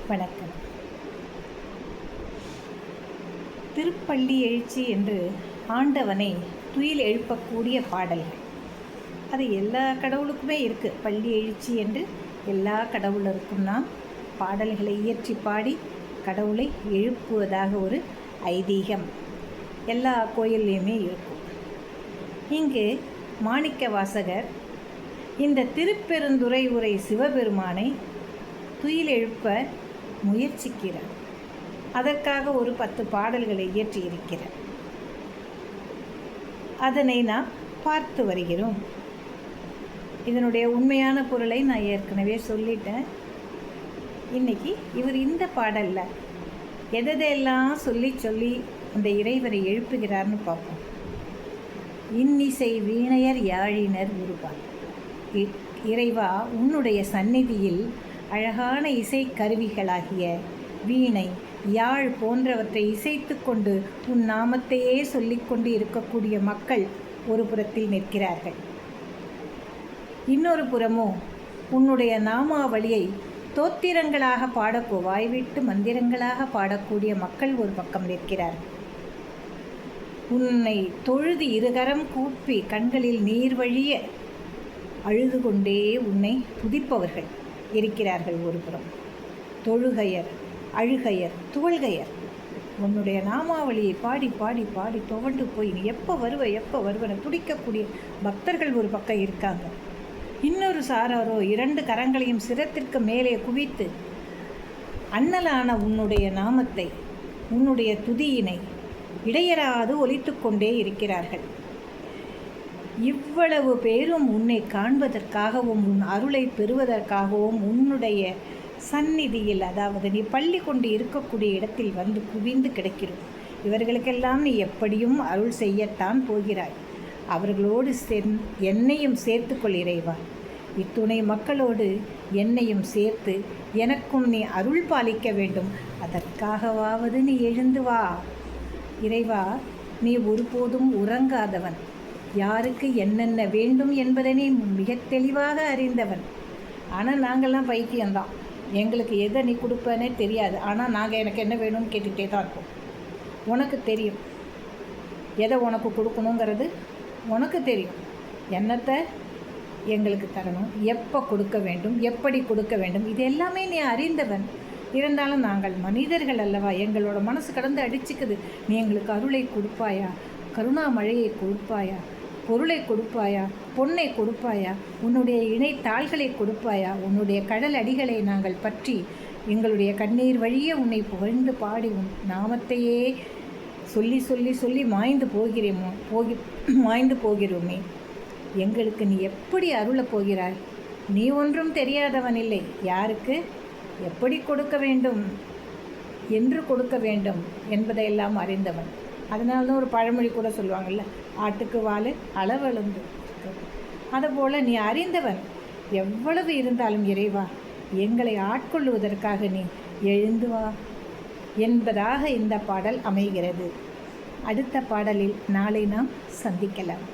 வணக்கம். திருப்பள்ளி எழுச்சி என்று ஆண்டவனை துயில் எழுப்பக்கூடிய பாடல்கள். அது எல்லா கடவுளுக்குமே இருக்குது. பள்ளி எழுச்சி என்று எல்லா கடவுளருக்கும் நாம் பாடல்களை இயற்றி பாடி கடவுளை எழுப்புவதாக ஒரு ஐதீகம் எல்லா கோயில்லையுமே இருக்கும். இங்கு மாணிக்க வாசகர் இந்த திருப்பெருந்துறை உரை சிவபெருமானை துயில் எழுப்ப முயற்சிக்கிறார். அதற்காக ஒரு 10 பாடல்களை இயற்றியிருக்கிறார். அதனை நாம் பார்த்து வருகிறோம். இதனுடைய உண்மையான பொருளை நான் ஏற்கனவே சொல்லிட்டேன். இன்னைக்கு இவர் இந்த பாடலில் எதையெல்லாம் சொல்லி அந்த இறைவரை எழுப்புகிறார்னு பார்ப்போம். இன்னிசை வீணையர் யாழினர் உருவார். இறைவா, உன்னுடைய சந்நிதியில் அழகான இசை கருவிகளாகிய வீணை, யாழ் போன்றவற்றை இசைத்து கொண்டு உன் நாமத்தையே சொல்லிக்கொண்டு இருக்கக்கூடிய மக்கள் ஒரு புறத்தில் நிற்கிறார்கள். இன்னொரு புறமோ உன்னுடைய நாமாவளியை தோத்திரங்களாக வாய்விட்டு மந்திரங்களாக பாடக்கூடிய மக்கள் ஒரு பக்கம் நிற்கிறார்கள். உன்னை தொழுது இருகரம் கூப்பி கண்களில் நீர் வழிய அழுது கொண்டே உன்னை துதிப்பவர்கள் இருக்கிறார்கள் ஒரு புறம். தொழுகையர், அழுகையர், துவள்கையர் உன்னுடைய நாமாவளியை பாடி பாடி பாடி துவண்டு போய் நீ எப்போ வருவன துடிக்கக்கூடிய பக்தர்கள் ஒரு பக்கம் இருக்காங்க. இன்னொரு சாராரோ 2 கரங்களையும் சிரத்திற்கு மேலே குவித்து அண்ணலான உன்னுடைய நாமத்தை, உன்னுடைய துதியினை இடையராது ஒலித்து கொண்டே இருக்கிறார்கள். இவ்வளவு பேரும் உன்னை காண்பதற்காகவும் உன் அருளை பெறுவதற்காகவும் உன்னுடைய சந்நிதியில், அதாவது நீ பள்ளி கொண்டு இருக்கக்கூடிய இடத்தில் வந்து குவிந்து கிடக்கிறோம். இவர்களுக்கெல்லாம் நீ எப்படியும் அருள் செய்யத்தான் போகிறாய். அவர்களோடு என்னையும் சேர்த்துக்கொள் இறைவா. இத்துணை மக்களோடு என்னையும் சேர்த்து எனக்கும் நீ அருள் பாலிக்க வேண்டும். அதற்காகவாவது நீ எழுந்து வா இறைவா. நீ ஒருபோதும் உறங்காதவன். யாருக்கு என்னென்ன வேண்டும் என்பதை நீ மிக தெளிவாக அறிந்தவன். ஆனால் நாங்கள்லாம் பைத்தியம்தான். எங்களுக்கு எதை நீ கொடுப்பனே தெரியாது. ஆனால் நாங்கள் எனக்கு என்ன வேணும்னு கேட்டுக்கிட்டே தான் இருப்போம். உனக்கு தெரியும் எதை உனக்கு கொடுக்கணுங்கிறது. உனக்கு தெரியும் என்னத்தை எங்களுக்கு தரணும், எப்போ கொடுக்க வேண்டும், எப்படி கொடுக்க வேண்டும். இது எல்லாமே நீ அறிந்தவன். இருந்தாலும் நாங்கள் மனிதர்கள் அல்லவா, எங்களோட மனசு கடந்து அடிச்சுக்குது. நீ எங்களுக்கு அருளை கொடுப்பாயா, கருணா மழையை கொடுப்பாயா, பொருளை கொடுப்பாயா, பொன்னை கொடுப்பாயா, உன்னுடைய இணை தாள்களை கொடுப்பாயா, உன்னுடைய கடல் அடிகளை நாங்கள் பற்றி எங்களுடைய கண்ணீர் வழியே உன்னை புகழ்ந்து பாடி உன் நாமத்தையே சொல்லி சொல்லி சொல்லி மாய்ந்து போகிறோமே. எங்களுக்கு நீ எப்படி அருளப் போகிறாய்? நீ ஒன்றும் தெரியாதவன் இல்லை. யாருக்கு எப்படி கொடுக்க வேண்டும், என்று கொடுக்க வேண்டும் என்பதையெல்லாம் அறிந்தவன். அதனால்தான் ஒரு பழமொழி கூட சொல்லுவாங்கள்ல, ஆட்டுக்கு வால் அளவழுந்து. அதுபோல் நீ அறிந்தவன். எவ்வளவு இருந்தாலும் இறைவா, எங்களை ஆட்கொள்ளுவதற்காக நீ எழுந்து வா என்பதாக இந்த பாடல் அமைகிறது. அடுத்த பாடலில் நாளை நாம் சந்திக்கலாம்.